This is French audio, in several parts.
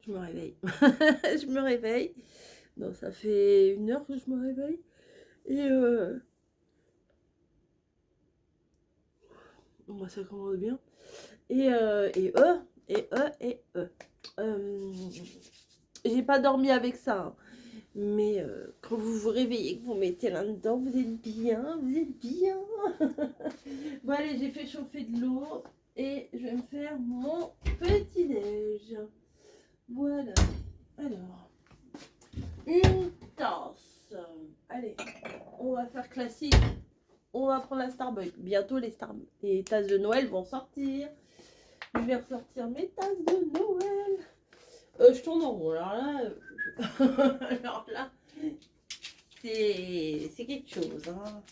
je me réveille. Je me réveille. Non, ça fait 1 heure que je me réveille. Et moi, ça commence bien. Et Euh, j'ai pas dormi avec ça, hein. Mais quand vous vous réveillez, que vous mettez là-dedans, vous êtes bien, vous êtes bien. Bon, allez, j'ai fait chauffer de l'eau et je vais me faire mon petit-déj. Voilà. Alors, une tasse. Allez, on va faire classique. On va prendre la Starbucks. Bientôt, les tasses de Noël vont sortir. Je vais ressortir mes tasses de Noël. Je tourne en rond. Alors là, c'est quelque chose, hein.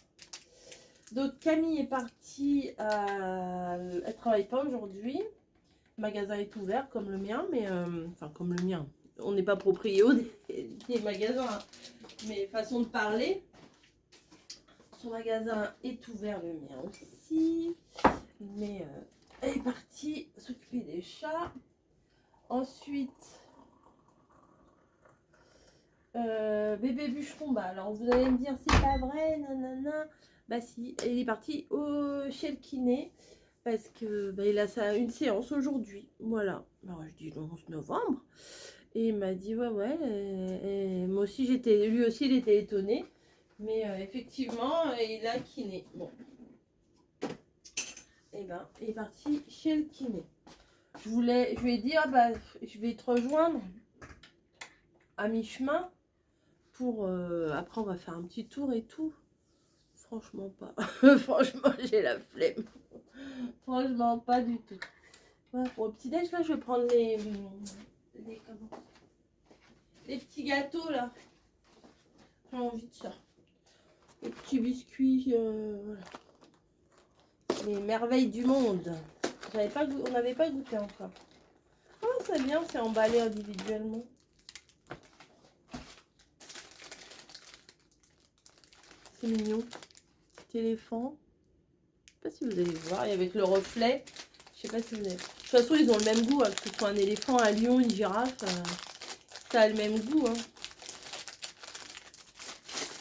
Donc Camille est partie, elle travaille pas aujourd'hui. Le magasin est ouvert comme le mien, mais enfin comme le mien. On n'est pas proprio des magasins, hein. Mais façon de parler. Son magasin est ouvert, le mien aussi. Mais elle est partie s'occuper des chats. Ensuite, bébé bûcheron, bah alors vous allez me dire c'est pas vrai, nanana. Bah si, il est parti chez le kiné parce que bah, il a une séance aujourd'hui. Voilà. Alors je dis le 11 novembre. Et il m'a dit ouais ouais. Et moi aussi lui aussi il était étonné. Mais effectivement, il a kiné. Bon. Et ben, il est parti chez le kiné. Je lui ai dit ah bah je vais te rejoindre à mi-chemin. Pour après on va faire un petit tour et tout. Franchement pas. Franchement j'ai la flemme. Franchement pas du tout. Voilà, pour le petit déj là je vais prendre les petits gâteaux là. J'ai envie de ça. Les petits biscuits, voilà. Les merveilles du monde. On n'avait pas goûté encore. Oh c'est bien, c'est emballé individuellement. C'est mignon. Petit éléphant. Je sais pas si vous allez voir, et avec le reflet. Je sais pas si vous avez. De toute façon, ils ont le même goût, hein, que ce soit un éléphant, un lion, une girafe, ça a le même goût. Hein.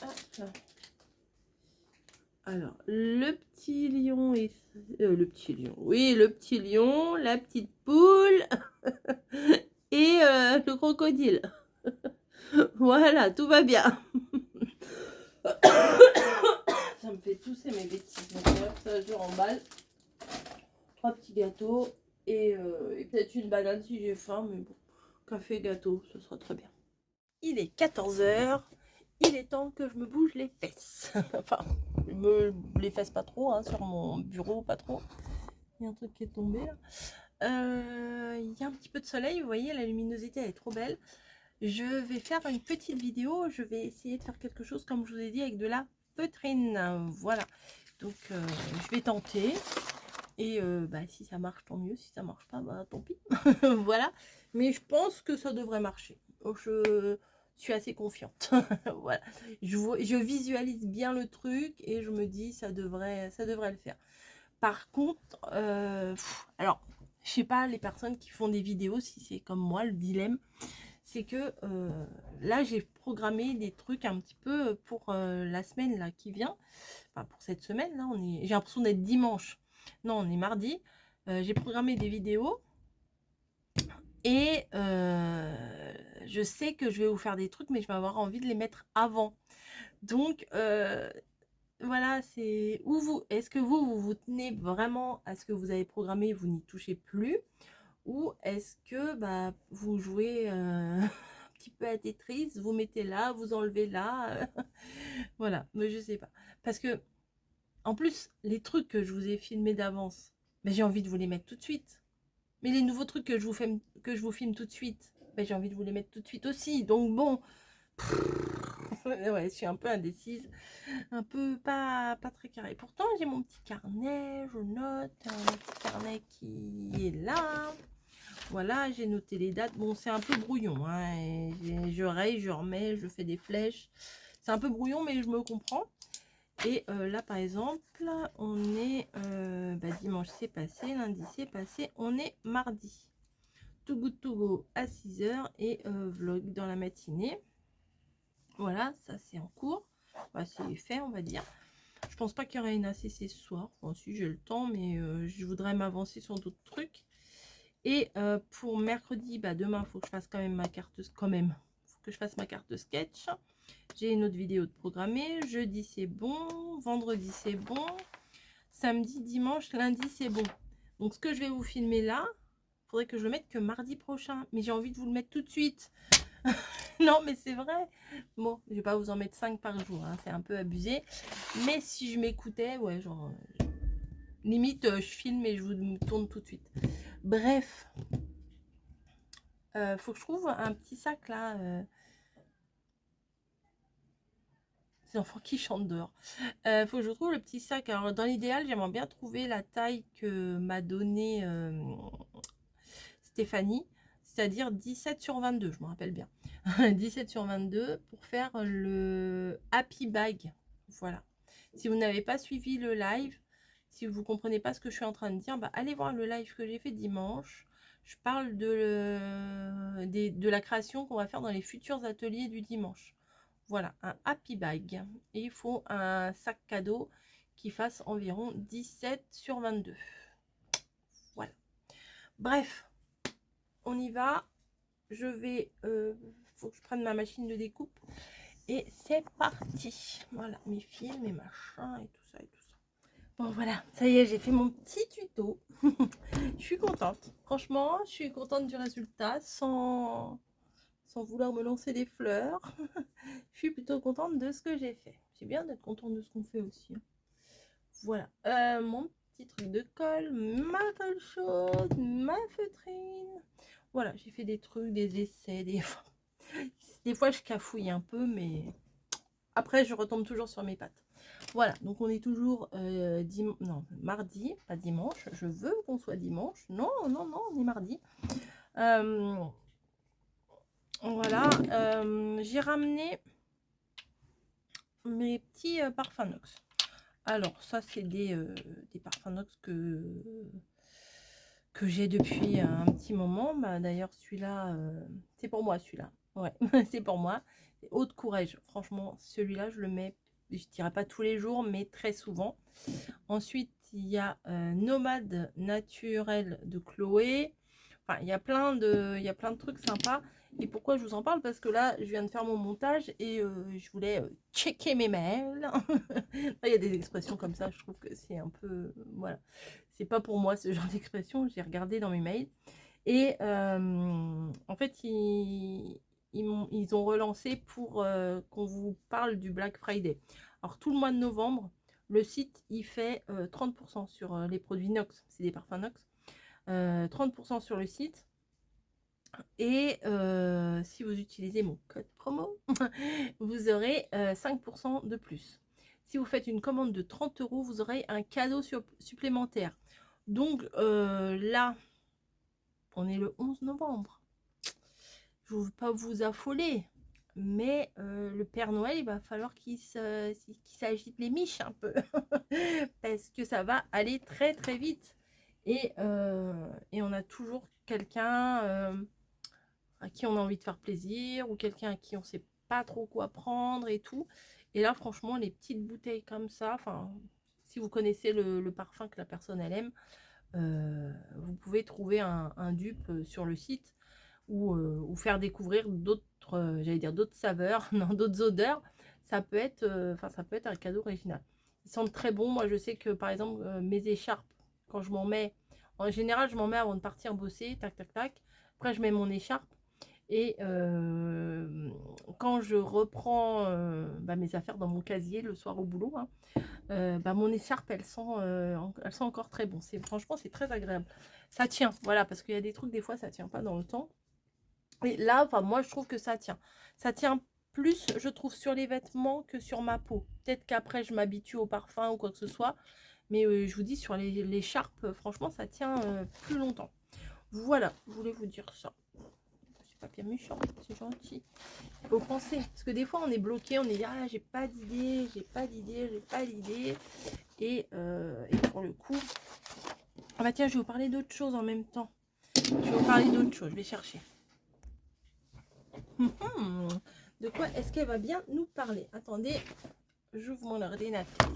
Ah, alors, le petit lion et le petit lion. Oui, le petit lion, la petite poule et le crocodile. Voilà, tout va bien. Ça me fait tousser mes bêtises. Donc, ça, je remballe. 3 petits gâteaux et peut-être une banane si j'ai faim, mais bon, café, gâteau, ce sera très bien. Il est 14 h, il est temps que je me bouge les fesses. Enfin, les fesses pas trop, hein, sur mon bureau, pas trop. Il y a un truc qui est tombé là. Il y a un petit peu de soleil, vous voyez, la luminosité elle est trop belle. Je vais faire une petite vidéo, je vais essayer de faire quelque chose comme je vous ai dit avec de la feutrine. Voilà, donc je vais tenter. Et bah, si ça marche, tant mieux. Si ça marche pas, bah, tant pis. Voilà. Mais je pense que ça devrait marcher. Je suis assez confiante. Voilà. Je visualise bien le truc et je me dis ça devrait le faire. Par contre, alors, je sais pas les personnes qui font des vidéos, si c'est comme moi, le dilemme, c'est que là, j'ai programmé des trucs un petit peu pour la semaine là qui vient. Enfin, pour cette semaine, là, j'ai l'impression d'être dimanche. Non, on est mardi. J'ai programmé des vidéos et je sais que je vais vous faire des trucs, mais je vais avoir envie de les mettre avant. Donc, voilà, c'est où est-ce que vous tenez vraiment à ce que vous avez programmé, vous n'y touchez plus, ou est-ce que bah, vous jouez un petit peu à Tetris, vous mettez là, vous enlevez là, voilà, mais je sais pas. Parce que en plus, les trucs que je vous ai filmés d'avance, ben, j'ai envie de vous les mettre tout de suite. Mais les nouveaux trucs que je vous filme tout de suite, ben, j'ai envie de vous les mettre tout de suite aussi. Donc bon, ouais, je suis un peu indécise, un peu pas très carré. Pourtant, j'ai mon petit carnet, je note, mon petit carnet qui est là. Voilà, j'ai noté les dates. Bon, c'est un peu brouillon, hein, je raye, je remets, je fais des flèches. C'est un peu brouillon, mais je me comprends. Et là, par exemple, on est bah, dimanche, c'est passé, lundi, c'est passé, on est mardi. Too Good To Go à 6 h et vlog dans la matinée. Voilà, ça c'est en cours. Bah, c'est fait, on va dire. Je pense pas qu'il y aura une ACC ce soir. Bon, si j'ai le temps, mais je voudrais m'avancer sur d'autres trucs. Et pour mercredi, bah, demain, il faut que je fasse quand même ma carte. Quand même, faut que je fasse ma carte sketch. J'ai une autre vidéo de programmer. Jeudi, c'est bon. Vendredi, c'est bon. Samedi, dimanche, lundi, c'est bon. Donc, ce que je vais vous filmer là, il faudrait que je le mette que mardi prochain. Mais j'ai envie de vous le mettre tout de suite. Non, mais c'est vrai. Bon, je vais pas vous en mettre 5 par jour. Hein, c'est un peu abusé. Mais si je m'écoutais, ouais, genre... limite, je filme et je vous tourne tout de suite. Bref. Faut que je trouve un petit sac là. C'est l'enfant qui chante dehors. Faut que je trouve le petit sac. Alors, dans l'idéal, j'aimerais bien trouver la taille que m'a donnée Stéphanie. C'est-à-dire 17 sur 22, je me rappelle bien. 17 sur 22 pour faire le Happy Bag. Voilà. Si vous n'avez pas suivi le live, si vous ne comprenez pas ce que je suis en train de dire, bah, allez voir le live que j'ai fait dimanche. Je parle de la création qu'on va faire dans les futurs ateliers du dimanche. Voilà, un Happy Bag. Et il faut un sac cadeau qui fasse environ 17 sur 22. Voilà. Bref, on y va. Je vais... faut que je prenne ma machine de découpe. Et c'est parti. Voilà, mes fils, mes machins et tout ça et tout ça. Bon, voilà, ça y est, j'ai fait mon petit tuto. Je suis contente. Franchement, je suis contente du résultat sans vouloir me lancer des fleurs. Je suis plutôt contente de ce que j'ai fait. C'est bien d'être contente de ce qu'on fait aussi. Hein. Voilà, mon petit truc de colle, ma colle chaude, ma feutrine. Voilà, j'ai fait des trucs, des essais, des fois je cafouille un peu, mais après je retombe toujours sur mes pattes. Voilà, donc on est toujours mardi, pas dimanche. Je veux qu'on soit dimanche. Non, non, non, on est mardi. Voilà, j'ai ramené mes petits parfums Nox. Alors, ça, c'est des parfums Nox que j'ai depuis un petit moment. Bah, d'ailleurs, celui-là, c'est pour moi, celui-là. Ouais, c'est pour moi. Eau de Courrèges. Franchement, celui-là, je le mets, je ne dirais pas tous les jours, mais très souvent. Ensuite, il y a Nomade Naturel de Chloé. Enfin, il y a plein de trucs sympas. Et pourquoi je vous en parle? Parce que là, je viens de faire mon montage et je voulais checker mes mails. Il y a des expressions comme ça, je trouve que c'est un peu... voilà. C'est pas pour moi ce genre d'expression. J'ai regardé dans mes mails. Et en fait, ils ont relancé pour qu'on vous parle du Black Friday. Alors, tout le mois de novembre, le site, il fait 30% sur les produits Nox. C'est des parfums Nox. 30% sur le site. Et si vous utilisez mon code promo, vous aurez 5% de plus. Si vous faites une commande de 30 €, vous aurez un cadeau supplémentaire. Donc là, on est le 11 novembre. Je ne veux pas vous affoler, mais le Père Noël, il va falloir qu'il s'agite les miches un peu. Parce que ça va aller très très vite. Et on a toujours quelqu'un à qui on a envie de faire plaisir, ou quelqu'un à qui on sait pas trop quoi prendre et tout. Et là, franchement, les petites bouteilles comme ça, enfin, si vous connaissez le parfum que la personne elle aime, vous pouvez trouver un dupe sur le site ou faire découvrir d'autres, j'allais dire d'autres saveurs, non, d'autres odeurs. Ça peut être, ça peut être un cadeau original. Ils sentent très bon. Moi, je sais que par exemple, mes écharpes, quand je m'en mets, en général, je m'en mets avant de partir bosser, tac, tac, tac. Après, je mets mon écharpe. Et quand je reprends mes affaires dans mon casier le soir au boulot, hein, mon écharpe, elle sent encore très bon. Franchement, c'est très agréable. Ça tient, voilà, parce qu'il y a des trucs, des fois, ça tient pas dans le temps. Et là, enfin, moi, je trouve que ça tient. Ça tient plus, je trouve, sur les vêtements que sur ma peau. Peut-être qu'après, je m'habitue au parfum ou quoi que ce soit. Mais je vous dis, sur l'écharpe, franchement, ça tient plus longtemps. Voilà, je voulais vous dire ça. Papier méchant, c'est gentil. Il faut penser. Parce que des fois, on est bloqué, on est dit, ah, j'ai pas d'idée, j'ai pas d'idée, j'ai pas d'idée. Et pour le coup... Ah bah tiens, je vais vous parler d'autre chose en même temps. Je vais vous parler d'autre chose. Je vais chercher. De quoi est-ce qu'elle va bien nous parler? Attendez, j'ouvre mon ordinateur.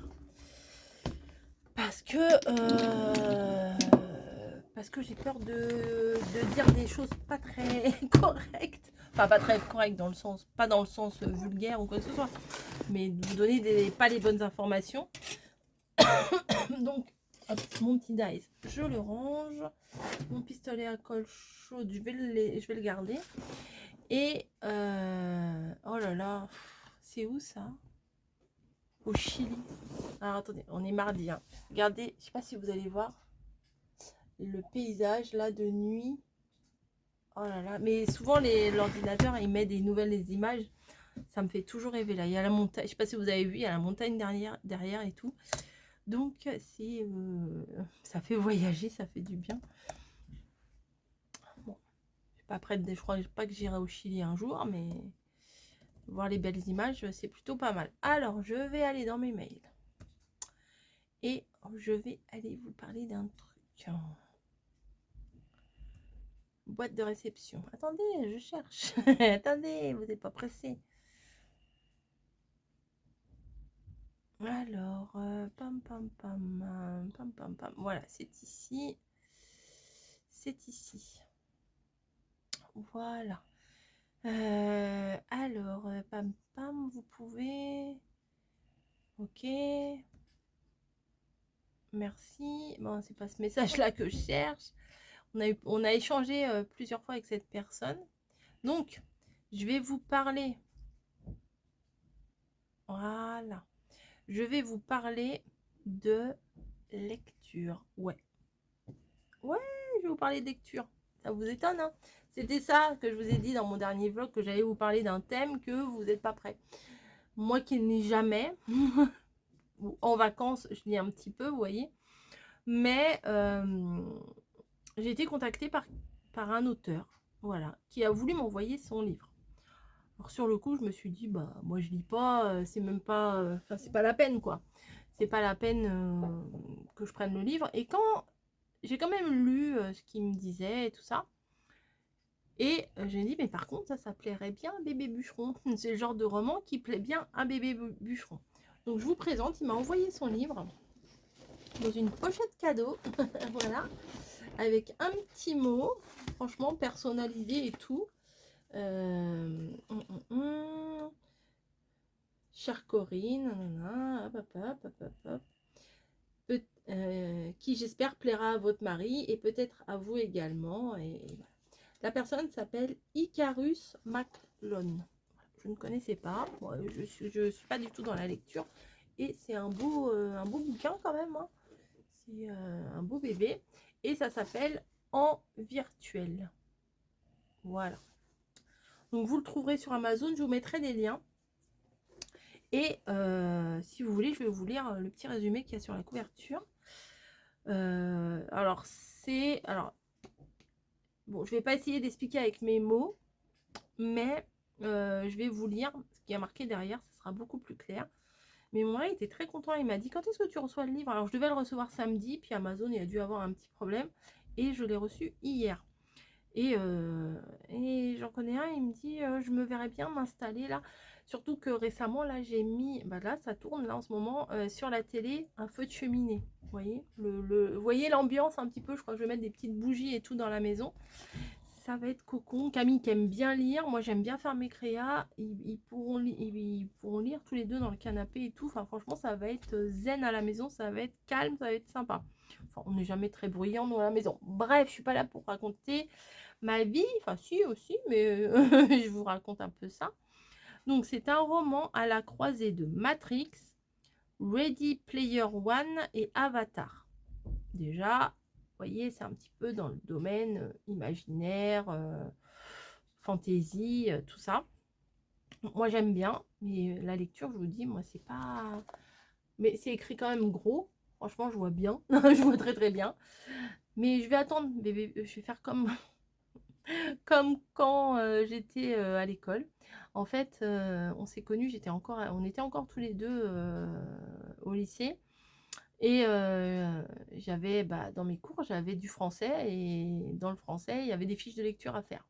Parce que j'ai peur de dire des choses pas très correctes. Enfin, pas très correctes dans le sens, pas dans le sens vulgaire ou quoi que ce soit, mais de vous donner pas les bonnes informations. Donc, hop, mon petit dice, je le range. Mon pistolet à colle chaude, je vais le garder. Et, oh là là, c'est où ça? Au Chili. Alors, attendez, on est mardi, hein. Regardez, je sais pas si vous allez voir le paysage là de nuit. Oh là là, mais souvent l'ordinateur il met des nouvelles images, ça me fait toujours rêver. Là il y a la montagne, je sais pas si vous avez vu, il y a la montagne derrière et tout, donc c'est ça fait voyager, ça fait du bien. Bon, je suis pas prête, je crois pas que j'irai au Chili un jour, mais voir les belles images c'est plutôt pas mal. Alors je vais aller dans mes mails et je vais aller vous parler d'un truc. Boîte de réception. Attendez, je cherche. Attendez, vous n'êtes pas pressé. Alors, pam pam pam, pam pam pam. Voilà, c'est ici. C'est ici. Voilà. Alors, pam pam, vous pouvez. Ok. Merci. Bon, c'est pas ce message-là que je cherche. On a échangé plusieurs fois avec cette personne. Donc, je vais vous parler. Voilà. Je vais vous parler de lecture. Ouais. Ouais, je vais vous parler de lecture. Ça vous étonne, hein? C'était ça que je vous ai dit dans mon dernier vlog, que j'allais vous parler d'un thème que vous n'êtes pas prêt. Moi qui n'ai jamais, en vacances, je lis un petit peu, vous voyez. Mais j'ai été contactée par un auteur, voilà, qui a voulu m'envoyer son livre. Alors sur le coup, je me suis dit, bah moi je lis pas, c'est même pas, enfin c'est pas la peine quoi. C'est pas la peine que je prenne le livre. Et quand j'ai quand même lu ce qu'il me disait et tout ça, et j'ai dit, mais par contre, ça plairait bien à bébé bûcheron. C'est le genre de roman qui plaît bien à bébé bûcheron. Donc je vous présente, il m'a envoyé son livre dans une pochette cadeau, voilà, avec un petit mot, franchement personnalisé et tout. Chère Corinne, qui j'espère plaira à votre mari et peut-être à vous également. Et voilà. La personne s'appelle Icarus Maclone. Je ne connaissais pas. Bon, je suis pas du tout dans la lecture. Et c'est un beau bouquin quand même. Hein. C'est un beau bébé. Et ça s'appelle En virtuel. Voilà. Donc vous le trouverez sur Amazon. Je vous mettrai des liens. Et si vous voulez, je vais vous lire le petit résumé qu'il y a sur la couverture. Alors, bon, je vais pas essayer d'expliquer avec mes mots, mais je vais vous lire ce qui a marqué derrière, ça sera beaucoup plus clair. Mais mon mari était très content, il m'a dit, quand est-ce que tu reçois le livre? Alors, je devais le recevoir samedi, puis Amazon, il a dû avoir un petit problème, et je l'ai reçu hier. Et j'en connais un, il me dit, je me verrais bien m'installer là. Surtout que récemment, là, j'ai mis, bah là, ça tourne là en ce moment, sur la télé, un feu de cheminée. Vous voyez, vous voyez l'ambiance un petit peu, je crois que je vais mettre des petites bougies et tout dans la maison. Ça va être cocon. Camille qui aime bien lire, moi j'aime bien faire mes créas, ils pourront lire tous les deux dans le canapé et tout. Enfin franchement ça va être zen à la maison, ça va être calme, ça va être sympa. Enfin on n'est jamais très bruyant nous à la maison. Bref, je suis pas là pour raconter ma vie, enfin si aussi, mais je vous raconte un peu ça. Donc c'est un roman à la croisée de Matrix, Ready Player One et Avatar. Déjà, vous voyez, c'est un petit peu dans le domaine imaginaire, fantasy, tout ça. Moi, j'aime bien, mais la lecture, je vous dis, moi, c'est pas... Mais c'est écrit quand même gros. Franchement, je vois bien. Je vois très, très bien. Mais je vais attendre, bébé. Je vais faire comme, comme quand j'étais à l'école. En fait, on s'est connus, on était encore tous les deux au lycée. Et j'avais, dans mes cours, j'avais du français et dans le français, il y avait des fiches de lecture à faire.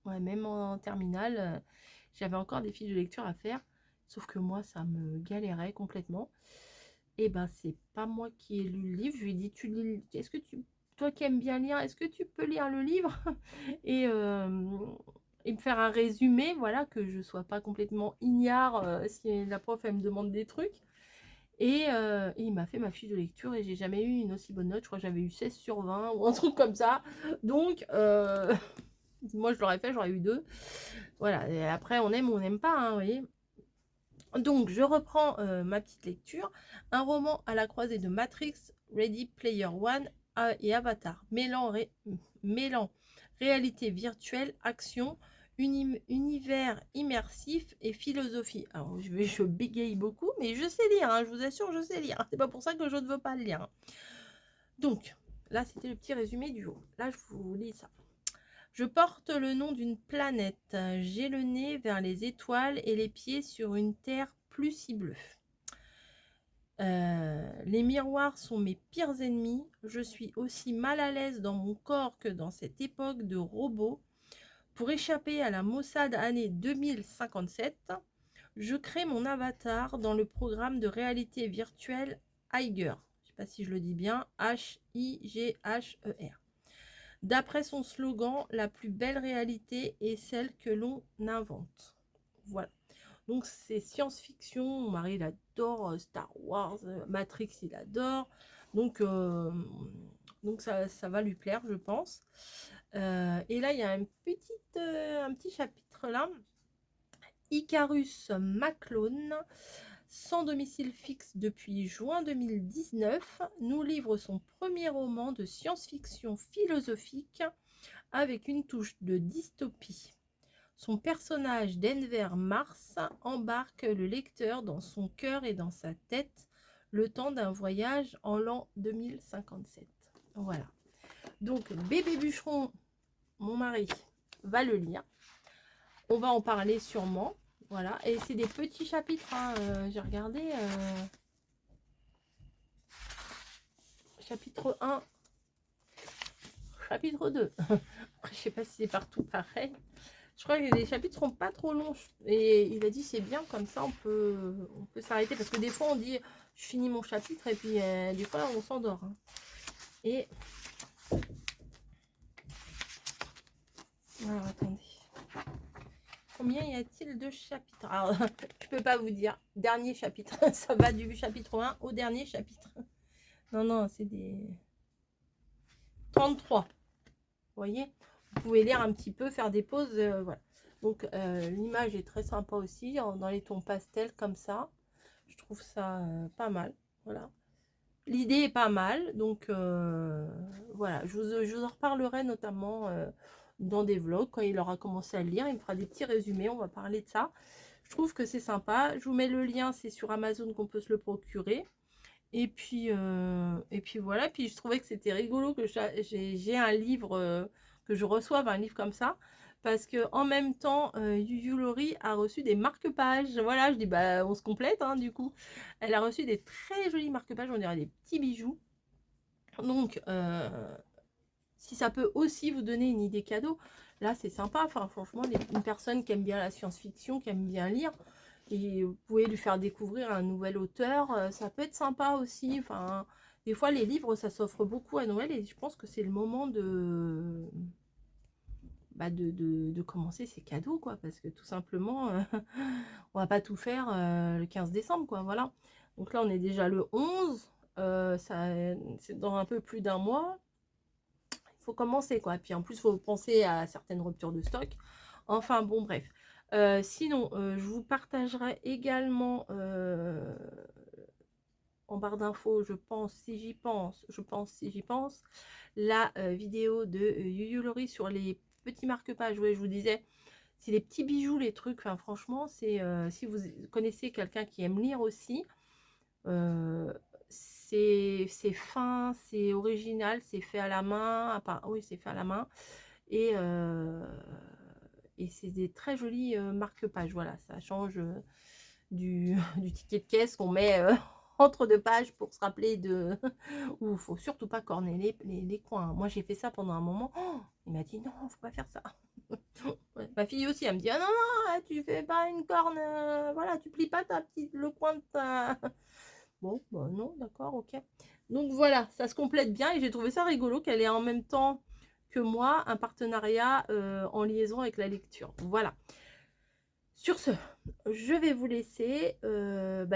Ouais, même en terminale, j'avais encore des fiches de lecture à faire. Sauf que moi, ça me galérait complètement. Et c'est pas moi qui ai lu le livre. Je lui ai dit, est-ce que toi qui aimes bien lire, est-ce que tu peux lire le livre et, et me faire un résumé, voilà, que je sois pas complètement ignare si la prof elle me demande des trucs. Et il m'a fait ma fiche de lecture et j'ai jamais eu une aussi bonne note. Je crois que j'avais eu 16 sur 20 ou un truc comme ça. Donc, moi je l'aurais fait, j'aurais eu 2. Voilà, et après on aime ou on n'aime pas, hein, vous voyez. Donc, je reprends ma petite lecture. Un roman à la croisée de Matrix, Ready Player One et Avatar. Mêlant réalité virtuelle, action, univers immersif et philosophie. Alors, je bégaye beaucoup, mais je sais lire, hein, je vous assure, je sais lire. C'est pas pour ça que je ne veux pas le lire. Donc, là, c'était le petit résumé du jour. Là, je vous lis ça. Je porte le nom d'une planète. J'ai le nez vers les étoiles et les pieds sur une terre plus si bleue. Les miroirs sont mes pires ennemis. Je suis aussi mal à l'aise dans mon corps que dans cette époque de robots. Pour échapper à la maussade année 2057, je crée mon avatar dans le programme de réalité virtuelle Higer. Je ne sais pas si je le dis bien. H-I-G-H-E-R. D'après son slogan, la plus belle réalité est celle que l'on invente. Voilà. Donc c'est science-fiction. Mon mari il adore Star Wars, Matrix il adore. Donc ça va lui plaire, je pense. Et là il y a un petit chapitre là. Icarus McClone, sans domicile fixe depuis juin 2019, nous livre son premier roman de science-fiction philosophique avec une touche de dystopie. Son personnage Denver Mars embarque le lecteur dans son cœur et dans sa tête le temps d'un voyage en l'an 2057. Voilà. Donc bébé bûcheron, mon mari, va le lire. On va en parler sûrement. Voilà. Et c'est des petits chapitres. Hein. J'ai regardé. Chapitre 1. Chapitre 2. Après, je sais pas si c'est partout pareil. Je crois que les chapitres seront pas trop longs. Et il a dit c'est bien, comme ça on peut s'arrêter. Parce que des fois on dit je finis mon chapitre et puis des fois on s'endort. Hein. Et... Alors attendez. Combien y a-t-il de chapitres? Alors je peux pas vous dire. Dernier chapitre. Ça va du chapitre 1 au dernier chapitre. Non, c'est des... 33. Vous voyez? Vous pouvez lire un petit peu, faire des pauses. Voilà. Donc l'image est très sympa aussi, dans les tons pastels comme ça. Je trouve ça pas mal. Voilà. L'idée est pas mal. Donc voilà, je vous en reparlerai notamment dans des vlogs. Quand il aura commencé à le lire, il me fera des petits résumés. On va parler de ça. Je trouve que c'est sympa. Je vous mets le lien, c'est sur Amazon qu'on peut se le procurer. Et puis voilà. Puis je trouvais que c'était rigolo que j'ai un livre, que je reçoive un livre comme ça. Parce que en même temps, Yuyu Lori a reçu des marque-pages. Voilà, je dis, on se complète, hein, du coup. Elle a reçu des très jolis marque-pages, on dirait des petits bijoux. Donc, si ça peut aussi vous donner une idée cadeau, là, c'est sympa. Enfin, franchement, une personne qui aime bien la science-fiction, qui aime bien lire, et vous pouvez lui faire découvrir un nouvel auteur, ça peut être sympa aussi. Enfin, des fois, les livres, ça s'offre beaucoup à Noël, et je pense que c'est le moment de commencer ces cadeaux, quoi, parce que tout simplement on va pas tout faire le 15 décembre, quoi, voilà. Donc là on est déjà le 11, c'est dans un peu plus d'un mois, il faut commencer, quoi. Et puis en plus il faut penser à certaines ruptures de stock, enfin bon, bref. Sinon je vous partagerai également en barre d'infos, je pense si j'y pense, la vidéo de Yuyu Lori sur les petits marque-pages. Ouais, je vous disais, c'est les petits bijoux, les trucs. Enfin, franchement, c'est si vous connaissez quelqu'un qui aime lire aussi, c'est fin, c'est original, c'est fait à la main. Oui, c'est fait à la main. Et c'est des très jolis marque-pages. Voilà, ça change du ticket de caisse qu'on met entre deux pages pour se rappeler de... Ou il faut surtout pas corner les coins. Moi, j'ai fait ça pendant un moment. Oh, il m'a dit, non, faut pas faire ça. Ouais, ma fille aussi, elle me dit, ah non, non, tu fais pas une corne, voilà, tu plies pas le coin de ta... Bon, bah non, d'accord, ok. Donc voilà, ça se complète bien et j'ai trouvé ça rigolo qu'elle ait en même temps que moi un partenariat en liaison avec la lecture. Voilà. Sur ce, je vais vous laisser.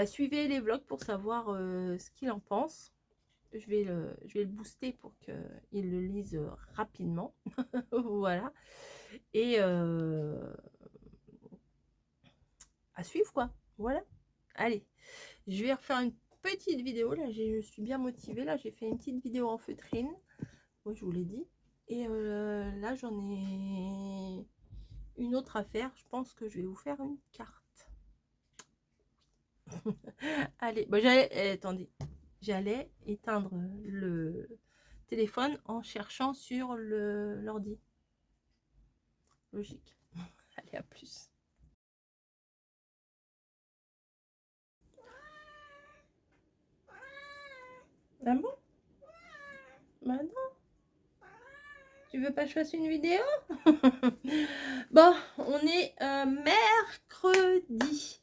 Suivez les vlogs pour savoir ce qu'il en pense. Je vais le booster pour qu'il le lise rapidement. Voilà. Et à suivre, quoi. Voilà. Allez, je vais refaire une petite vidéo. Là, je suis bien motivée. Là, j'ai fait une petite vidéo en feutrine. Moi, je vous l'ai dit. Et là, j'en ai une autre à faire. Je pense que je vais vous faire une carte. Allez, bon, attendez. J'allais éteindre le téléphone en cherchant sur l'ordi. Logique. Allez, à plus. Ah bon? Bah non. Tu veux pas que je fasse une vidéo? Bon, on est mercredi.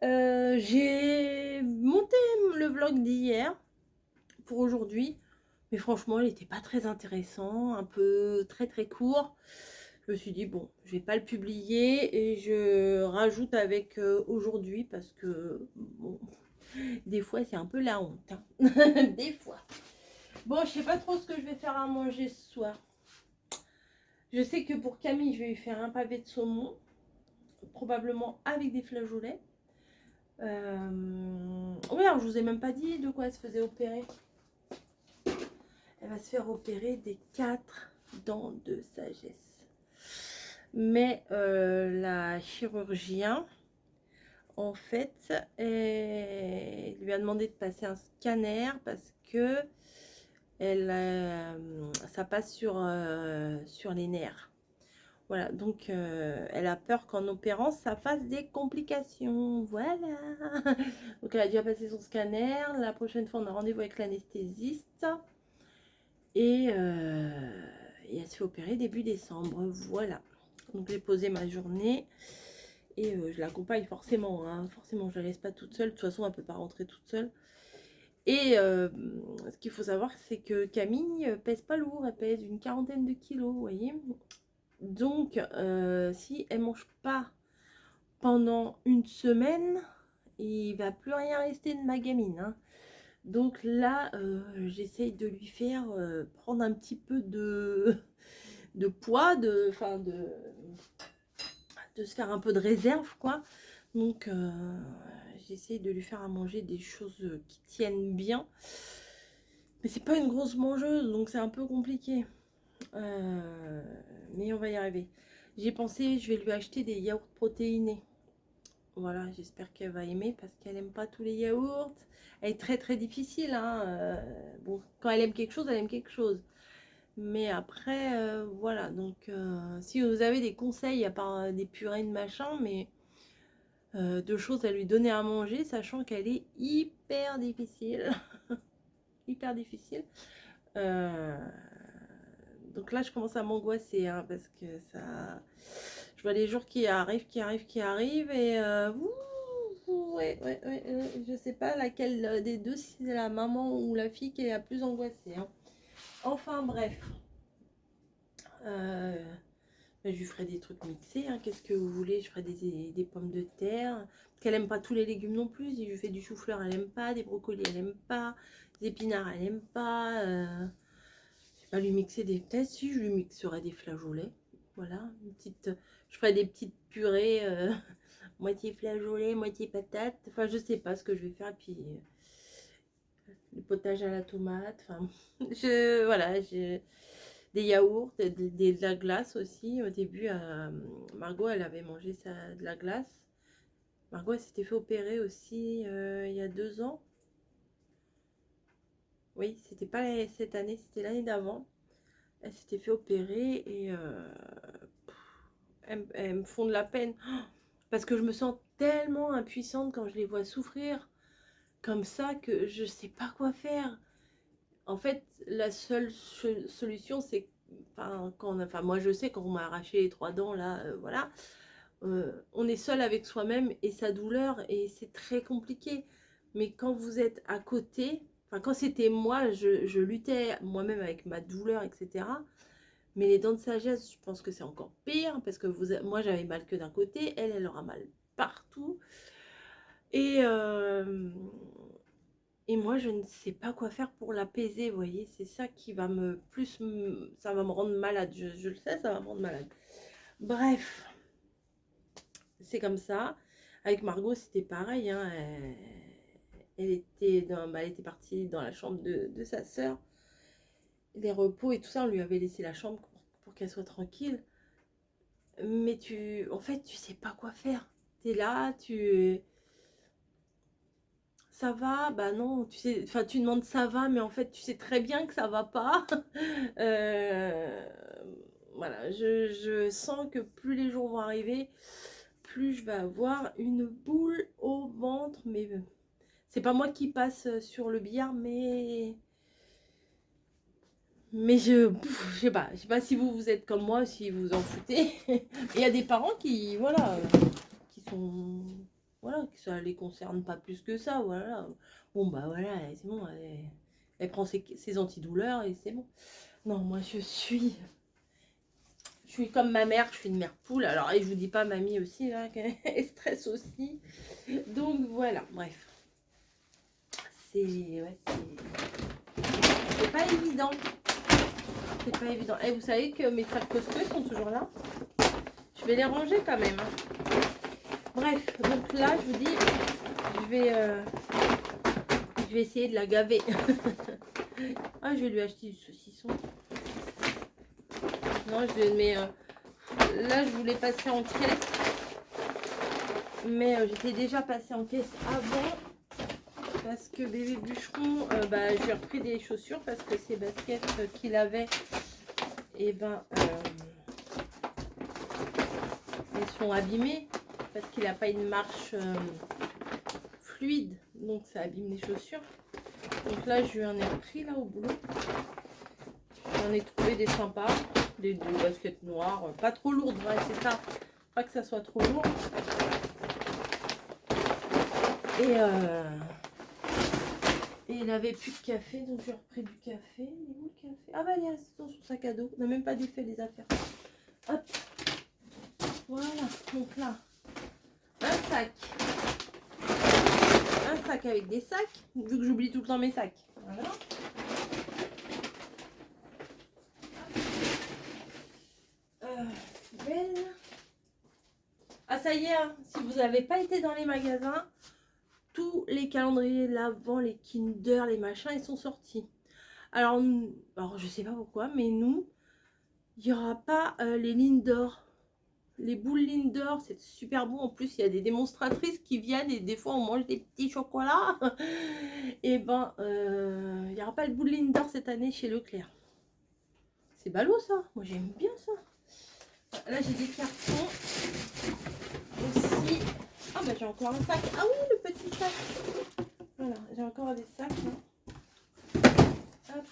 J'ai monté le vlog d'hier pour aujourd'hui. Mais franchement, il n'était pas très intéressant. Un peu très court. Je me suis dit, bon, je vais pas le publier. Et je rajoute avec aujourd'hui parce que, bon, des fois, c'est un peu la honte. Hein. Des fois. Bon, je sais pas trop ce que je vais faire à manger ce soir. Je sais que pour Camille, je vais lui faire un pavé de saumon. Probablement avec des flageolets. Oui, alors je vous ai même pas dit de quoi elle se faisait opérer. Elle va se faire opérer des 4 dents de sagesse. Mais la chirurgien, en fait, lui a demandé de passer un scanner parce que ça passe sur les nerfs. Voilà, donc elle a peur qu'en opérant, ça fasse des complications. Voilà. Donc elle a déjà passé son scanner. La prochaine fois, on a rendez-vous avec l'anesthésiste. Et elle se fait opérer début décembre. Voilà. Donc j'ai posé ma journée. Et je l'accompagne forcément. Hein. Forcément, je ne la laisse pas toute seule. De toute façon, elle ne peut pas rentrer toute seule. Et ce qu'il faut savoir, c'est que Camille pèse pas lourd. Elle pèse une 40aine de kilos, vous voyez. Donc, si elle mange pas pendant une semaine, il va plus rien rester de ma gamine. Hein. Donc là, j'essaye de lui faire prendre un petit peu de poids, de se faire un peu de réserve, quoi. Donc, j'essaye de lui faire à manger des choses qui tiennent bien. Mais c'est pas une grosse mangeuse, donc c'est un peu compliqué. Mais on va y arriver. J'ai pensé, je vais lui acheter des yaourts protéinés. Voilà, j'espère qu'elle va aimer parce qu'elle n'aime pas tous les yaourts. Elle est très difficile. Hein. Bon, quand elle aime quelque chose, elle aime quelque chose. Mais après, voilà. Donc, si vous avez des conseils, à part des purées de machin, mais de choses à lui donner à manger, sachant qu'elle est hyper difficile. Hyper difficile. Donc là, je commence à m'angoisser hein, parce que ça... Je vois les jours qui arrivent et ouais, je sais pas laquelle des deux, si c'est la maman ou la fille qui est la plus angoissée. Hein. Enfin bref. Je lui ferai des trucs mixés, hein. Qu'est-ce que vous voulez? Je ferai des pommes de terre. Parce qu'elle aime pas tous les légumes non plus. Si je lui fais du chou-fleur, elle aime pas. Des brocolis, elle aime pas. Des épinards, elle aime pas. Je vais pas lui mixer des... Peut-être si je lui mixerai des flageolets. Voilà, une petite... Je ferai des petites purées, moitié flageolet, moitié patate. Enfin, je sais pas ce que je vais faire. Et puis, le potage à la tomate. Enfin, voilà, des yaourts, de la glace aussi. Au début, Margot, elle avait mangé de la glace. Margot, elle s'était fait opérer aussi il y a 2 ans. Oui, c'était pas cette année, c'était l'année d'avant. Elle s'était fait opérer et elles me font de la peine. Parce que je me sens tellement impuissante quand je les vois souffrir. comme ça que je sais pas quoi faire. En fait, la seule solution, c'est, enfin, moi je sais quand on m'a arraché les 3 dents là, voilà, on est seul avec soi-même et sa douleur et c'est très compliqué. Mais quand vous êtes à côté, enfin quand c'était moi, je luttais moi-même avec ma douleur, etc. Mais les dents de sagesse, je pense que c'est encore pire parce que moi j'avais mal que d'un côté, elle aura mal partout. Et, et moi je ne sais pas quoi faire pour l'apaiser, vous voyez, c'est ça qui va ça va me rendre malade, je le sais, ça va me rendre malade. Bref, c'est comme ça. Avec Margot, c'était pareil, hein. Elle était partie dans la chambre de sa sœur. Les repos et tout ça, on lui avait laissé la chambre pour qu'elle soit tranquille. Mais en fait, tu sais pas quoi faire. Tu es là, ça va, bah non, tu sais, enfin tu demandes ça va, mais en fait tu sais très bien que ça va pas. Euh, voilà, je sens que plus les jours vont arriver, plus je vais avoir une boule au ventre, mais c'est pas moi qui passe sur le billard, mais je sais pas si vous êtes comme moi, si vous en foutez. Il y a des parents qui, voilà, qui sont, voilà, que ça les concerne pas plus que ça, voilà. Bon, bah voilà, c'est bon, elle prend ses antidouleurs et c'est bon. Non, moi je suis comme ma mère, je suis une mère poule. Alors, et je vous dis pas, mamie aussi, là, elle stresse aussi. Donc voilà, bref. Ouais, c'est pas évident. C'est pas évident. Et vous savez que mes sacs Costco sont toujours là. Je vais les ranger quand même. Bref, donc là, je vous dis, je vais essayer de la gaver. Ah, je vais lui acheter du saucisson. Non, là, je voulais passer en caisse. Mais j'étais déjà passée en caisse avant. Parce que bébé bûcheron, j'ai repris des chaussures parce que ces baskets qu'il avait, et elles sont abîmées parce qu'il n'a pas une marche fluide, donc ça abîme les chaussures. Donc là, je lui en ai pris là au boulot. J'en ai trouvé des sympas, des baskets noires, pas trop lourdes, ouais, c'est ça, pas que ça soit trop lourd. Et il avait plus de café, donc j'ai repris du café. Il est où le café? Ah bah il y a dans son sac à dos. On n'a même pas défait les affaires. Hop. Voilà. Donc là, un sac. Un sac avec des sacs. Vu que j'oublie tout le temps mes sacs. Voilà. Belle. Ah ça y est, hein, si vous n'avez pas été dans les magasins, tous les calendriers de l'Avent, les Kinder, les machins, ils sont sortis. Alors je sais pas pourquoi, mais nous, il n'y aura pas les Lindor. Les boules Lindor, c'est super bon. En plus, il y a des démonstratrices qui viennent et des fois, on mange des petits chocolats. Et il n'y aura pas le boule Lindor cette année chez Leclerc. C'est ballot, ça. Moi, j'aime bien ça. Là, j'ai des cartons aussi. Ah, bah, j'ai encore un sac. Ah oui, le petit sac. Voilà, j'ai encore des sacs. Hop.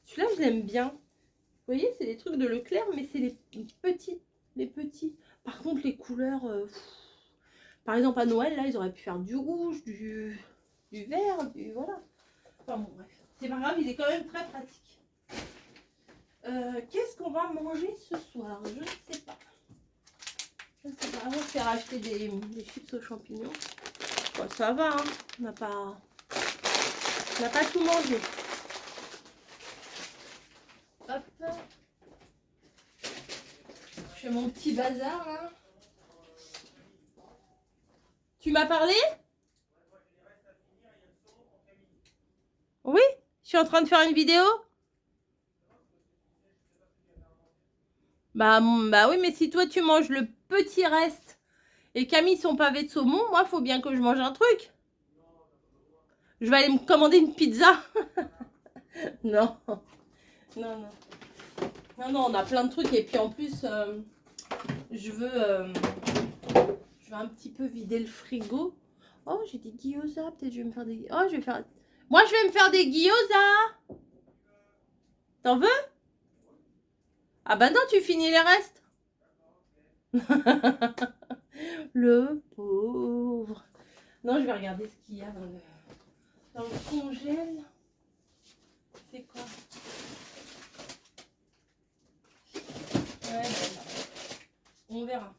Celui-là, je l'aime bien. Vous voyez, c'est des trucs de Leclerc, mais c'est les petits. Les petits. Par contre, les couleurs... par exemple, à Noël, là, ils auraient pu faire du rouge, du vert, voilà. Enfin bon, bref. C'est pas grave, il est quand même très pratique. Qu'est-ce qu'on va manger ce soir? Je ne sais pas. Je ne sais pas. On va faire acheter des chips aux champignons. Bon, ça va, hein. On n'a pas tout mangé. Hop. Je fais mon petit bazar, là. Tu m'as parlé? Oui, je suis en train de faire une vidéo. Bah oui, mais si toi tu manges le petit reste et Camille son pavé de saumon, moi il faut bien que je mange un truc. Je vais aller me commander une pizza. Non. Non, on a plein de trucs et puis en plus je veux un petit peu vider le frigo. Oh, j'ai des gyoza. Peut-être je vais me faire des... Oh, je vais faire... Moi, je vais me faire des gyoza. T'en veux? Ah bah non, tu finis les restes. Le pauvre. Non, je vais regarder ce qu'il y a dans le congèle. C'est quoi? Ouais, on verra.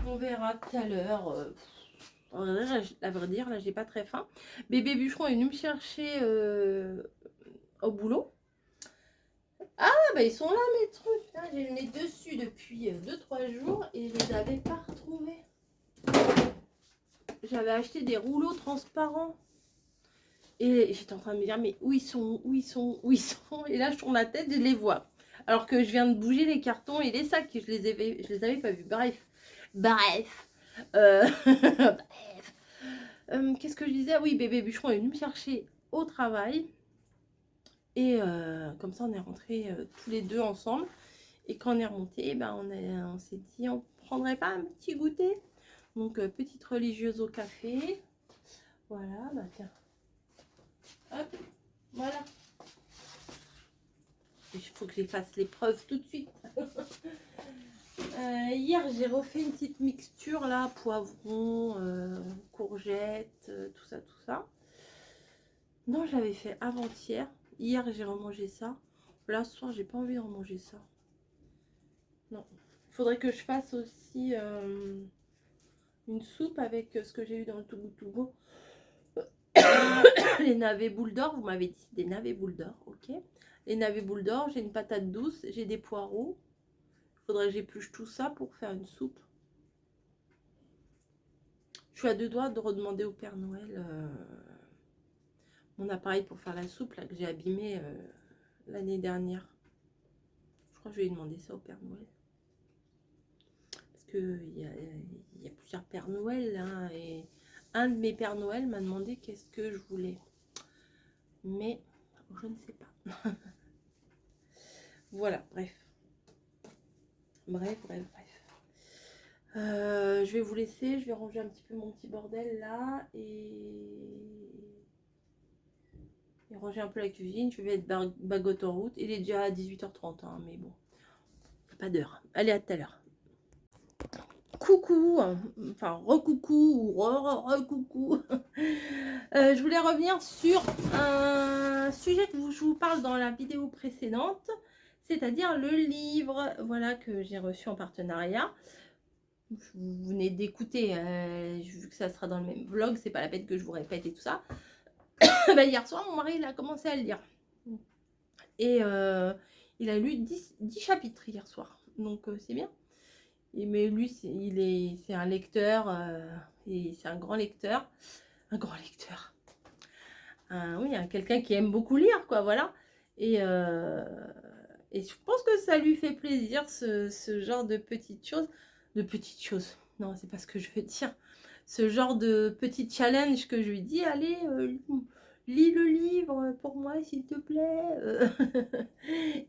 On verra tout à l'heure. À vrai dire, là, j'ai pas très faim. Bébé bûcheron est venu me chercher au boulot. Ah, bah ils sont là, mes trucs. J'ai le nez dessus depuis 2-3 jours et je les avais pas retrouvés. J'avais acheté des rouleaux transparents. Et j'étais en train de me dire, mais où ils sont? Où ils sont? Où ils sont? Et là, je tourne la tête, je les vois. Alors que je viens de bouger les cartons et les sacs. Je les avais pas vus. Bref. Bref. Bref. Qu'est-ce que je disais? Oui, bébé bûcheron est venu me chercher au travail. Et comme ça, on est rentrés tous les deux ensemble. Et quand on est remonté, ben, on s'est dit, on prendrait pas un petit goûter? Donc, petite religieuse au café. Voilà, bah tiens. Hop, voilà. Il faut que je fasse l'épreuve tout de suite. Hier, j'ai refait une petite mixture là, poivron, courgettes, tout ça, tout ça. Non, je l'avais fait avant-hier. Hier, j'ai remangé ça. Là, ce soir, j'ai pas envie de remanger ça. Non. Il faudrait que je fasse aussi une soupe avec ce que j'ai eu dans le Togo Togo. Les navets boules d'or, vous m'avez dit des navets boules d'or, ok. Les navets boules d'or, j'ai une patate douce, j'ai des poireaux. Il faudrait que j'épluche tout ça pour faire une soupe. Je suis à deux doigts de redemander au Père Noël mon appareil pour faire la soupe là, que j'ai abîmé l'année dernière. Je crois que je vais lui demander ça au Père Noël. Parce qu'il y a plusieurs Pères Noël hein, et un de mes Pères Noël m'a demandé qu'est-ce que je voulais. Mais je ne sais pas. Voilà, bref. Bref. Je vais vous laisser, je vais ranger un petit peu mon petit bordel là et ranger un peu la cuisine. Je vais être bagotte en route. Il est déjà à 18h30, hein, mais bon, pas d'heure. Allez, à tout à l'heure. Coucou, enfin recoucou ou re-coucou. Je voulais revenir sur un sujet que je vous parle dans la vidéo précédente, c'est-à-dire le livre, voilà, que j'ai reçu en partenariat. Vous venez d'écouter, vu que ça sera dans le même vlog, c'est pas la peine que je vous répète et tout ça. Bah, hier soir, mon mari il a commencé à le lire. Et il a lu 10 chapitres hier soir. Donc c'est bien. Mais lui, c'est un lecteur. Et c'est un grand lecteur. Un grand lecteur. Oui, quelqu'un qui aime beaucoup lire, quoi, voilà. Et je pense que ça lui fait plaisir, ce genre de petites choses. De petites choses. Non, c'est pas ce que je veux dire. Ce genre de petit challenge que je lui dis, allez, lis le livre pour moi, s'il te plaît.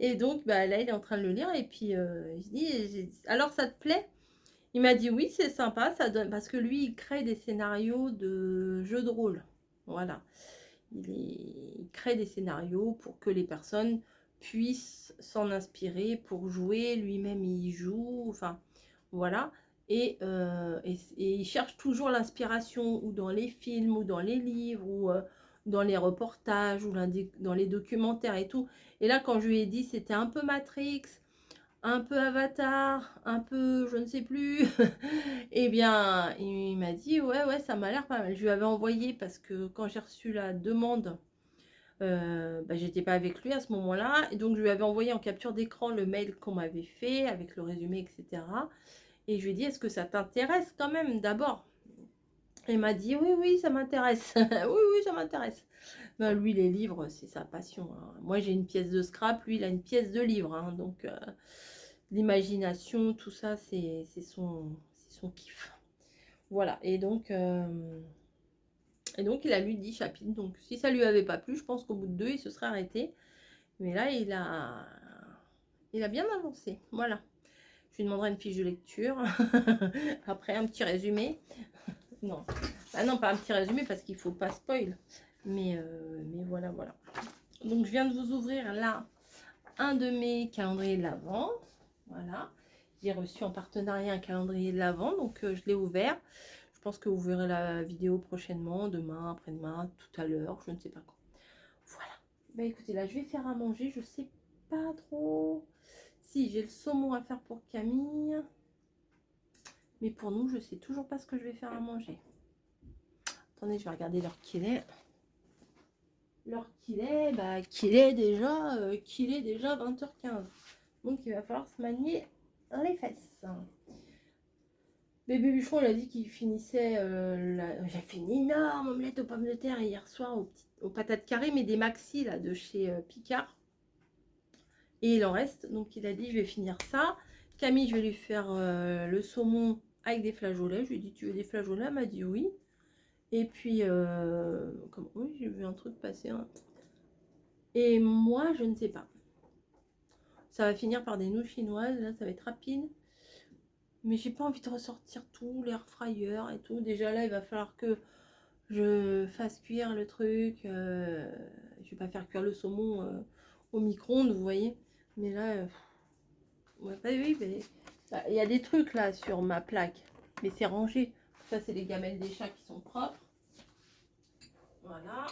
Et donc, bah, là, il est en train de le lire. Et puis, je dis, alors, ça te plaît? Il m'a dit, oui, c'est sympa. Ça donne... Parce que lui, il crée des scénarios de jeux de rôle. Voilà. Il crée des scénarios pour que les personnes puissent s'en inspirer pour jouer. Lui-même, il joue. Enfin, voilà. Et il cherche toujours l'inspiration ou dans les films ou dans les livres ou dans les reportages ou dans les documentaires et tout. Et là, quand je lui ai dit, c'était un peu Matrix, un peu Avatar, un peu je ne sais plus. Eh bien, il m'a dit, ouais, ça m'a l'air pas mal. Je lui avais envoyé parce que quand j'ai reçu la demande, bah, j'étais pas avec lui à ce moment-là. Et donc, je lui avais envoyé en capture d'écran le mail qu'on m'avait fait avec le résumé, etc. Et je lui ai dit, est-ce que ça t'intéresse quand même d'abord? Il m'a dit, oui, ça m'intéresse. oui, ça m'intéresse. Ben, lui, les livres, c'est sa passion. Hein. Moi, j'ai une pièce de scrap, lui, il a une pièce de livre. Hein. Donc, l'imagination, tout ça, c'est son kiff. Voilà. Et donc, il a lu 10 chapitres. Donc, si ça lui avait pas plu, je pense qu'au bout de 2, il se serait arrêté. Mais là, il a bien avancé. Voilà. Je lui demanderai une fiche de lecture. Après, un petit résumé. Non. Ah non, pas un petit résumé parce qu'il faut pas spoil. Mais voilà, voilà. Donc, je viens de vous ouvrir là un de mes calendriers de l'Avent. Voilà. J'ai reçu en partenariat un calendrier de l'Avent. Donc, je l'ai ouvert. Je pense que vous verrez la vidéo prochainement, demain, après-demain, tout à l'heure, je ne sais pas quand. Voilà. Bah écoutez, là, je vais faire à manger. Je sais pas trop. Si, j'ai le saumon à faire pour Camille. Mais pour nous, je sais toujours pas ce que je vais faire à manger. Attendez, je vais regarder l'heure qu'il est. L'heure qu'il est, bah, qu'il est déjà 20h15. Donc, il va falloir se manier les fesses. Bébé Bûcheron, il a dit qu'il finissait... J'ai fait une énorme omelette aux pommes de terre hier soir aux patates carrées, mais des maxi là, de chez Picard. Et il en reste, donc il a dit je vais finir ça. Camille, je vais lui faire le saumon avec des flageolets. Je lui ai dit tu veux des flageolets? Elle m'a dit oui. Et puis, oui, j'ai vu un truc passer. Hein. Et moi, je ne sais pas. Ça va finir par des nouilles chinoises. Là, ça va être rapide. Mais j'ai pas envie de ressortir tout, l'air fryer et tout. Déjà là, il va falloir que je fasse cuire le truc. Je vais pas faire cuire le saumon au micro-ondes, vous voyez. Mais là, ouais, bah oui, mais il y a des trucs là sur ma plaque. Mais c'est rangé. Ça, c'est les gamelles des chats qui sont propres. Voilà.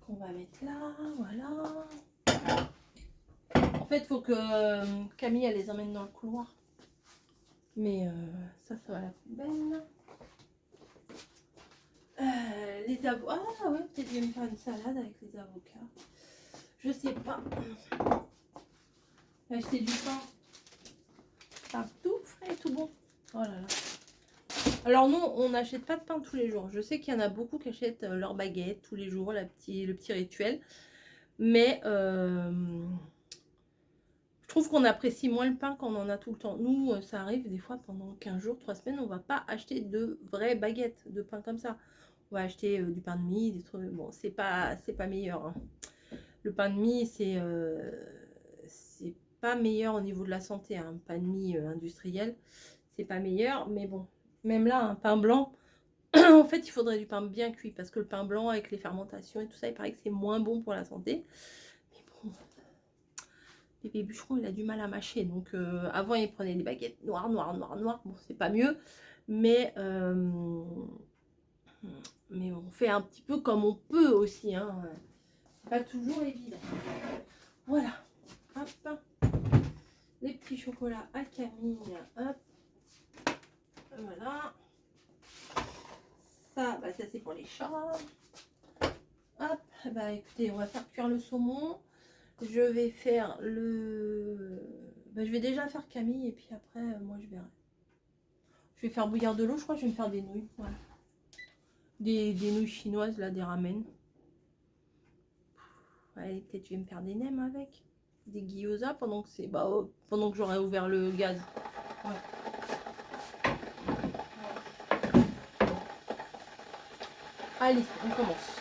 Qu'on va mettre là, voilà. En fait, il faut que Camille, elle les emmène dans le couloir. Mais ça va à la poubelle. Les avocats. Ah ouais, peut-être que je vais me faire une salade avec les avocats. Je sais pas. Acheter du pain. Pain tout frais, tout bon. Oh là là. Alors nous, on n'achète pas de pain tous les jours. Je sais qu'il y en a beaucoup qui achètent leur baguette tous les jours, le petit rituel. Mais je trouve qu'on apprécie moins le pain quand on en a tout le temps. Nous, ça arrive des fois pendant 15 jours, 3 semaines, on ne va pas acheter de vraies baguettes de pain comme ça. On va acheter du pain de mie, des trucs. Bon, c'est pas meilleur. Hein. Le pain de mie, c'est pas meilleur au niveau de la santé. Un pain de mie industriel, c'est pas meilleur. Mais bon, même là, un pain blanc, en fait, il faudrait du pain bien cuit. Parce que le pain blanc, avec les fermentations et tout ça, il paraît que c'est moins bon pour la santé. Mais bon... Bébé Bûcheron, il a du mal à mâcher. Donc, avant, il prenait des baguettes noires. Bon, c'est pas mieux. Mais on fait un petit peu comme on peut aussi. Hein. Pas toujours évident. Voilà. Hop. Les petits chocolats à Camille. Hop. Voilà. Ça, bah, ça c'est pour les chats. Hop. Bah, écoutez, on va faire cuire le saumon. Je vais faire le... Bah, je vais déjà faire Camille et puis après, moi je verrai. Je vais faire bouillir de l'eau, je crois que je vais me faire des nouilles. Voilà. Des nouilles chinoises, là, des ramen. Ouais, peut-être je vais me faire des nems avec. Des gyoza pendant que c'est... Bah, pendant que j'aurai ouvert le gaz. Ouais. Allez, on commence.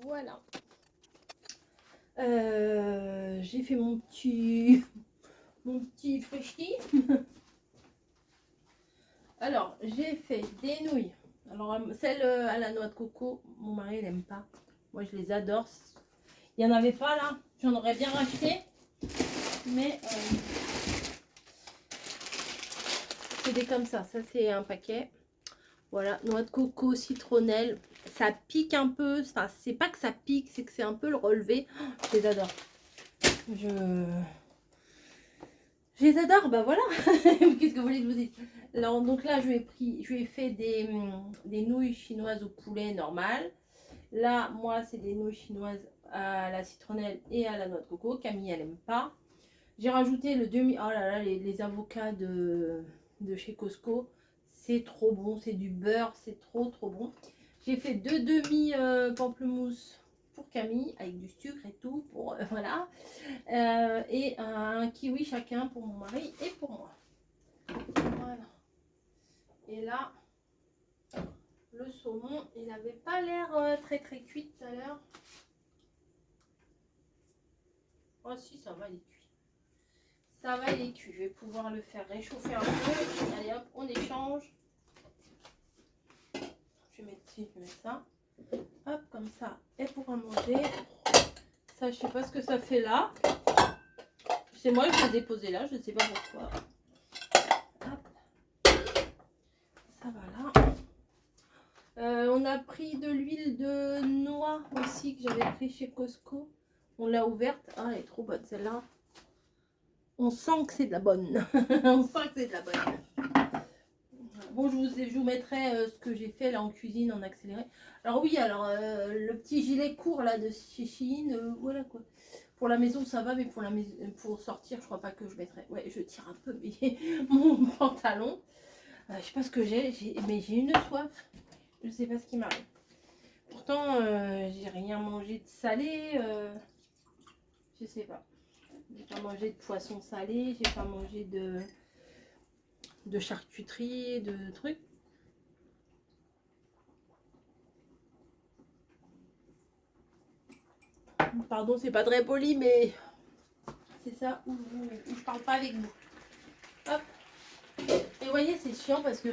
Voilà. J'ai fait mon petit freshti. Alors, j'ai fait des nouilles. Alors, celle à la noix de coco, mon mari n'aime pas. Moi, je les adore. Il n'y en avait pas là. J'en aurais bien racheté. Mais c'était comme ça. Ça, c'est un paquet. Voilà, noix de coco, citronnelle. Ça pique un peu. Enfin, c'est pas que ça pique, c'est que c'est un peu le relevé. Oh, je les adore. Je les adore, bah voilà. Qu'est-ce que vous voulez que je vous dise? Alors, donc là, je lui ai fait des nouilles chinoises au poulet normal. Là, moi, c'est des nouilles chinoises à la citronnelle et à la noix de coco. Camille, elle n'aime pas. J'ai rajouté le demi... Oh là là, les avocats de chez Costco. C'est trop bon, c'est du beurre, c'est trop bon. J'ai fait 2 demi pamplemousse pour Camille avec du sucre et tout. Pour, voilà. Et un kiwi chacun pour mon mari et pour moi. Voilà. Et là, le saumon, il n'avait pas l'air très cuit tout à l'heure. Oh si, ça va, il est cuit. Ça va, il est cuit. Je vais pouvoir le faire réchauffer un peu. Allez hop, on échange. Je vais mettre ça. Hop, comme ça, elle pourra manger. Ça, je sais pas ce que ça fait là. C'est moi, je l'ai déposé là, je ne sais pas pourquoi. Hop. Ça va là. On a pris de l'huile de noix aussi que j'avais pris chez Costco. On l'a ouverte. Ah, elle est trop bonne celle-là. On sent que c'est de la bonne. On sent que c'est de la bonne. Bon, je vous mettrai ce que j'ai fait là en cuisine en accéléré. Alors oui, alors le petit gilet court là de chez Shein, voilà quoi. Pour la maison ça va, mais pour sortir, je crois pas que je mettrai. Ouais, je tire un peu mais mon pantalon. Je sais pas ce que mais j'ai une soif. Je sais pas ce qui m'arrive. Pourtant, j'ai rien mangé de salé. Je sais pas. J'ai pas mangé de poisson salé. J'ai pas mangé de charcuterie, de trucs. Pardon, c'est pas très poli, mais c'est ça où je parle pas avec vous. Hop. Et vous voyez, c'est chiant parce que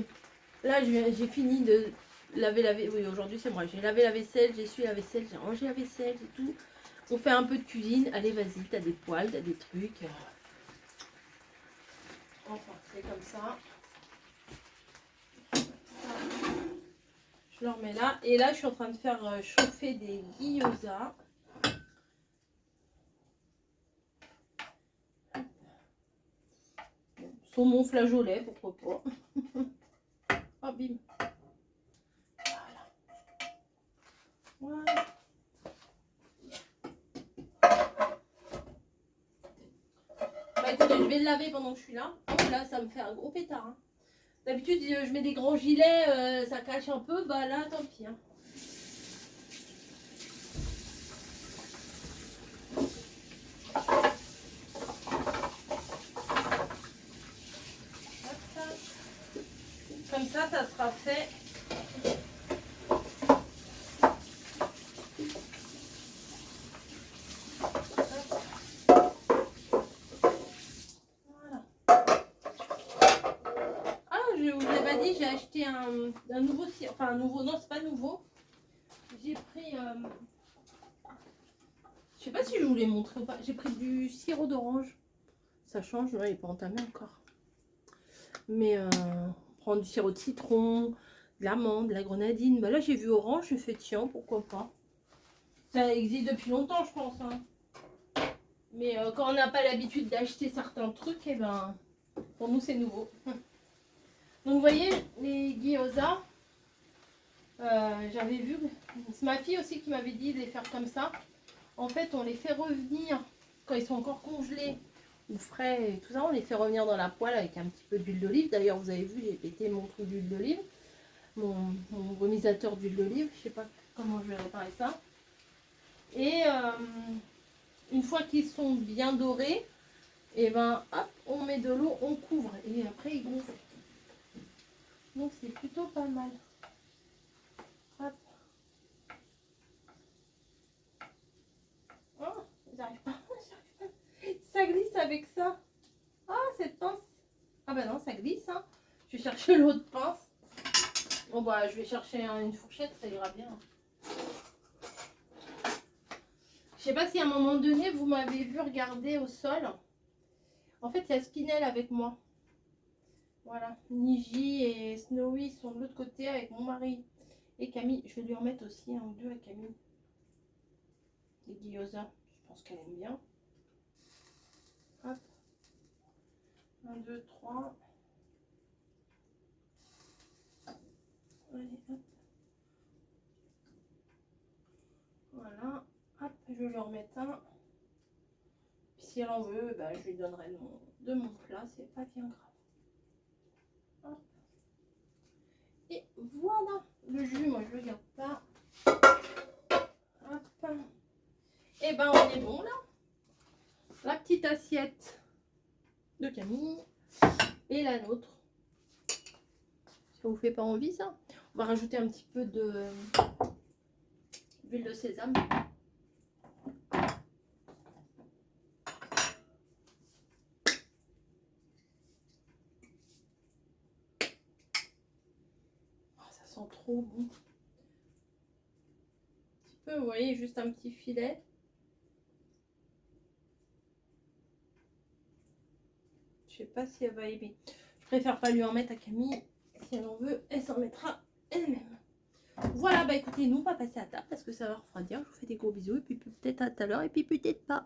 là, j'ai fini de laver la vaisselle. Oui, aujourd'hui, c'est moi. J'ai lavé la vaisselle, j'ai essuyé la vaisselle, j'ai rangé la vaisselle et tout. On fait un peu de cuisine. Allez, vas-y, t'as des poêles, t'as des trucs. Enfin, c'est comme ça. Je le remets là. Et là, je suis en train de faire chauffer des gyoza. Saumon flageolet, pourquoi pas. Oh, bim. Voilà. Voilà. Bah écoutez, je vais le laver pendant que je suis là. Oh, là, ça me fait un gros pétard. Hein. D'habitude, je mets des grands gilets, ça cache un peu. Bah là, tant pis. Hein. Comme ça sera fait. Voilà. Ah, je vous l'ai pas dit, j'ai acheté un nouveau sirop. Enfin, un nouveau, non, c'est pas nouveau. J'ai pris. Je sais pas si je vous l'ai montré ou pas. J'ai pris du sirop d'orange. Ça change, ouais, il n'est pas entamé encore. Mais on prend du sirop de citron, de l'amande, de la grenadine. Bah là, j'ai vu orange, je fais tiens, pourquoi pas. Ça existe depuis longtemps, je pense. Hein. Mais quand on n'a pas l'habitude d'acheter certains trucs, et ben, pour nous, c'est nouveau. Donc, vous voyez, les gyoza, j'avais vu, c'est ma fille aussi qui m'avait dit de les faire comme ça. En fait, on les fait revenir quand ils sont encore congelés ou frais et tout ça. On les fait revenir dans la poêle avec un petit peu d'huile d'olive. D'ailleurs, vous avez vu, j'ai pété mon trou d'huile d'olive, mon vomisateur d'huile d'olive. Je sais pas comment je vais réparer ça. Et une fois qu'ils sont bien dorés, et ben hop, on met de l'eau, on couvre et après ils gonflent. Donc c'est plutôt pas mal. Hop. avec ça. Ah, cette pince. Ah bah non, ça glisse. Hein. Je vais chercher l'autre pince. Bon bah, je vais chercher une fourchette, ça ira bien. Je sais pas si à un moment donné, vous m'avez vu regarder au sol. En fait, il y a Spinel avec moi. Voilà. Niji et Snowy sont de l'autre côté avec mon mari. Et Camille, je vais lui en mettre aussi un ou deux à Camille. Des gyoza, je pense qu'elle aime bien. Hop. 1, 2, 3. Allez, hop. Voilà. Hop, je vais lui en mettre un. Puis si elle en veut, bah, je lui donnerai de mon plat, c'est pas bien grave. Hop. Et voilà. Le jus, moi je le garde pas. Hop. Et ben on est bon là. La petite assiette de Camille et la nôtre. Ça vous fait pas envie ça? On va rajouter un petit peu d'huile de sésame. Oh, ça sent trop bon. Un petit peu, vous voyez, juste un petit filet. Je sais pas si elle va aimer. Je préfère pas lui en mettre à Camille. Si elle en veut, elle s'en mettra elle-même. Voilà, bah écoutez, nous on va passer à table parce que ça va refroidir. Je vous fais des gros bisous et puis peut-être à tout à l'heure et puis peut-être pas.